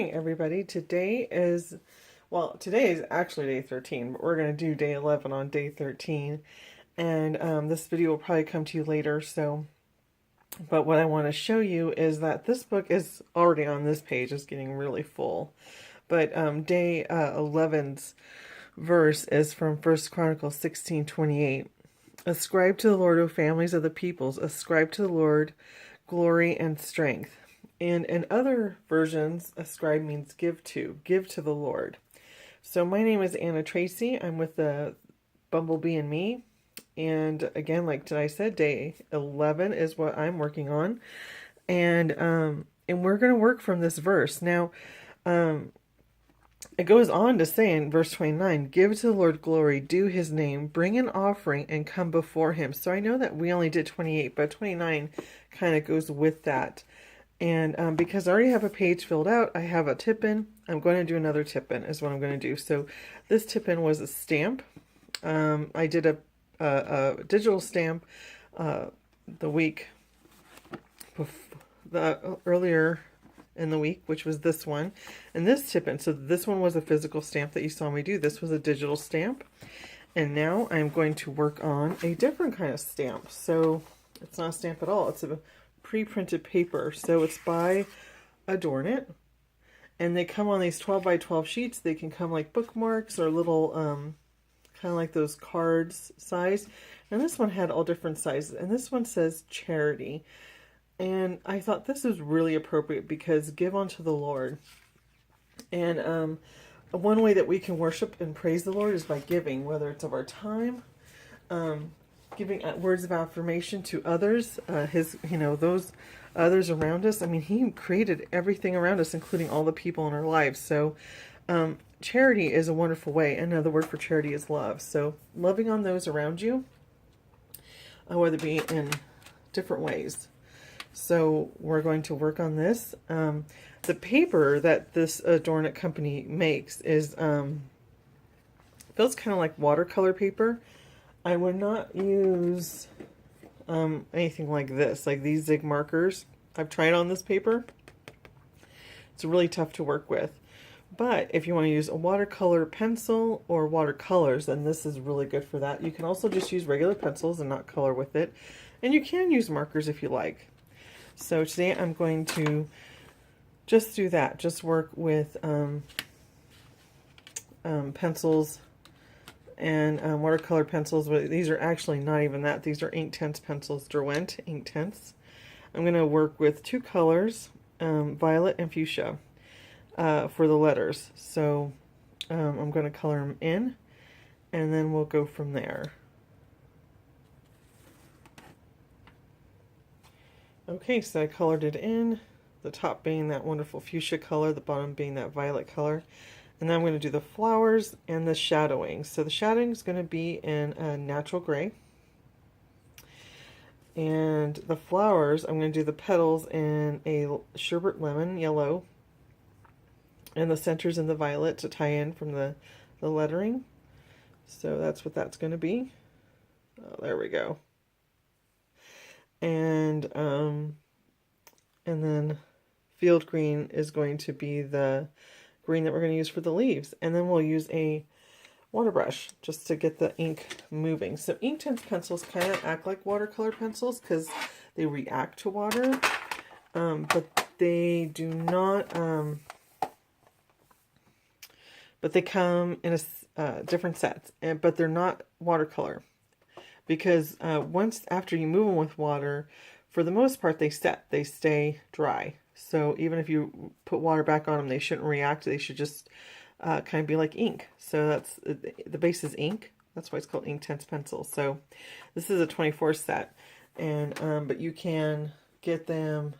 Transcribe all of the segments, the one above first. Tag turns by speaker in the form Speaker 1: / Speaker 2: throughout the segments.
Speaker 1: morning, everybody. Today is actually day 13, but we're going to do day 11 on day 13. And this video will probably come to you later. But what I want to show you is that this book is already on this page. It's getting really full. But day 11's verse is from 1 Chronicles 16:28. Ascribe to the Lord, O families of the peoples. Ascribe to the Lord glory and strength. And in other versions, ascribe means give to the Lord. So my name is Anna Tracy. I'm with the Bumblebee and Me. And again, like I said, day 11 is what I'm working on. And we're going to work from this verse. Now, it goes on to say in verse 29, give to the Lord glory, do his name, bring an offering, and come before him. So I know that we only did 28, but 29 kind of goes with that. And because I already have a page filled out, I have a tip-in. I'm going to do another tip-in is what I'm going to do. So this tip-in was a stamp. I did a digital stamp the week earlier in the week, which was this one. And this tip-in, so this one was a physical stamp that you saw me do. This was a digital stamp. And now I'm going to work on a different kind of stamp. So it's not a stamp at all. It's a pre-printed paper. So it's by Adorn It. And they come on these 12 by 12 sheets. They can come like bookmarks or little, kind of like those cards size. And this one had all different sizes. And this one says charity. And I thought this is really appropriate because give unto the Lord. And one way that we can worship and praise the Lord is by giving, whether it's of our time, giving words of affirmation to others, those others around us. I mean, he created everything around us, including all the people in our lives. So charity is a wonderful way. Another word for charity is love. So loving on those around you, whether it be in different ways. So we're going to work on this. The paper that this Adorn It company makes is feels kind of like watercolor paper. I would not use anything like this, like these zig markers. I've tried on this paper. It's really tough to work with. But if you want to use a watercolor pencil or watercolors, then this is really good for that. You can also just use regular pencils and not color with it. And you can use markers if you like. So today I'm going to just do that. Just work with pencils and watercolor pencils. But these are actually not even that. These are Inktense pencils, Derwent Inktense. I'm going to work with two colors, violet and fuchsia, for the letters. So I'm going to color them in, and then we'll go from there. Okay, so I colored it in, the top being that wonderful fuchsia color, the bottom being that violet color. And then I'm going to do the flowers and the shadowing. So the shadowing is going to be in a natural gray. And the flowers, I'm going to do the petals in a sherbet lemon yellow. And the centers in the violet to tie in from the lettering. So that's what that's going to be. Oh, there we go. And then field green is going to be the green that we're going to use for the leaves. And then we'll use a water brush just to get the ink moving. So Inktense pencils kind of act like watercolor pencils because they react to water, but they do not, but they come in a different sets, but they're not watercolor. Because once after you move them with water, for the most part, they stay dry. So even if you put water back on them, they shouldn't react. They should just kind of be like ink. So that's the base is ink. That's why it's called Inktense pencil. So this is a 24 set, and but you can get them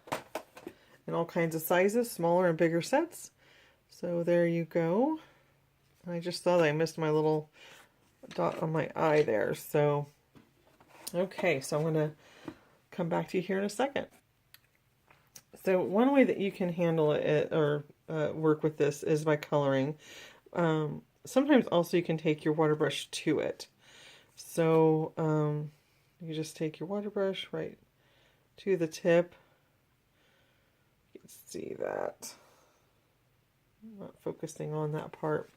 Speaker 1: in all kinds of sizes, smaller and bigger sets. So there you go. I just thought I missed my little dot on my eye there. So. Okay, so I'm going to come back to you here in a second. So one way that you can handle it or work with this is by coloring. Sometimes also you can take your water brush to it. So you just take your water brush right to the tip. You can see that. I'm not focusing on that part.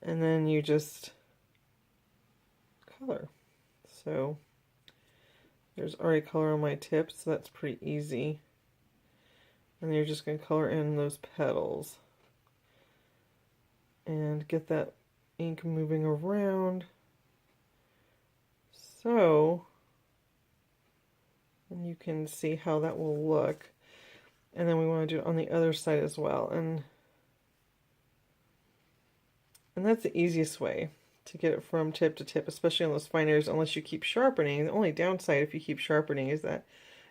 Speaker 1: And then you just color. So there's already color on my tips, so that's pretty easy. And you're just going to color in those petals and get that ink moving around. So, and you can see how that will look. And then we want to do it on the other side as well. And that's the easiest way to get it from tip to tip, especially on those fine areas, unless you keep sharpening. The only downside if you keep sharpening is that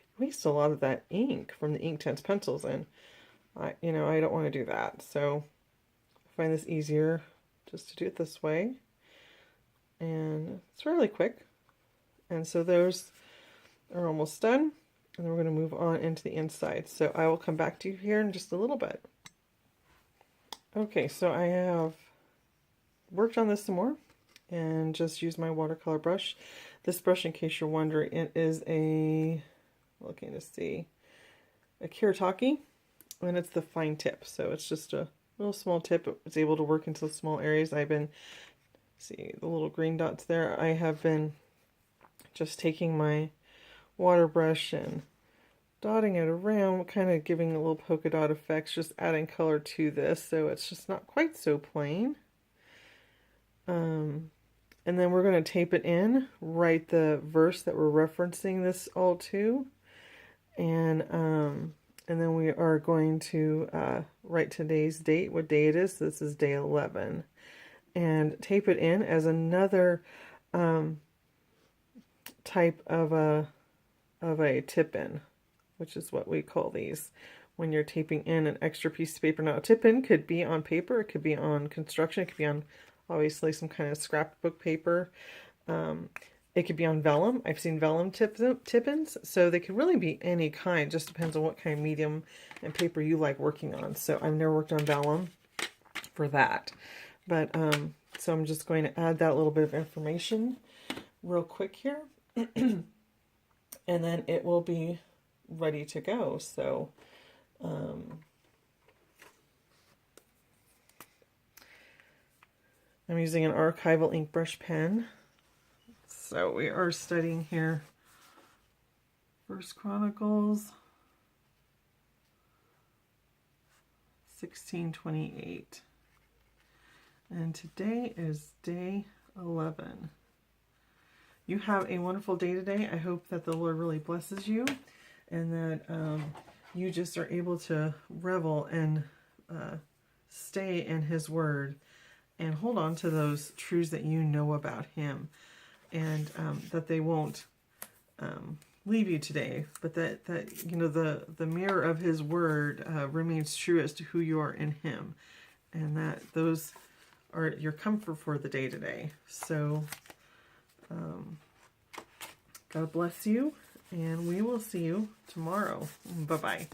Speaker 1: you waste a lot of that ink from the Inktense pencils, and I don't want to do that. So I find this easier just to do it this way. And it's really quick. And so those are almost done. And then we're going to move on into the inside. So I will come back to you here in just a little bit. Okay, so I have worked on this some more and just used my watercolor brush. This brush, in case you're wondering, it is a, looking to see, a Kuretake, and it's the fine tip. So it's just a little small tip. It's able to work into small areas. I've been, see the little green dots there, I have been just taking my water brush and dotting it around, kind of giving a little polka dot effects, just adding color to this, so it's just not quite so plain. And then we're going to tape it in, write the verse that we're referencing this all to, and then we are going to write today's date, what day it is. This is day 11, and tape it in as another type of a tip-in, which is what we call these when you're taping in an extra piece of paper. Now, a tip-in could be on paper, it could be on construction, it could be on obviously some kind of scrapbook paper. It could be on vellum. I've seen vellum tip-ins, so they could really be any kind. Just depends on what kind of medium and paper you like working on. So I've never worked on vellum for that, but so I'm just going to add that little bit of information real quick here, and then it will be ready to go. So I'm using an archival ink brush pen. So we are studying here First Chronicles 16:28. And today is day 11. You have a wonderful day today. I hope that the Lord really blesses you, and that you just are able to revel and stay in His Word and hold on to those truths that you know about Him, and that they won't leave you today, but that you know the mirror of His Word remains true as to who you are in Him, and that those are your comfort for the day today. So God bless you, and we will see you tomorrow. Bye-bye.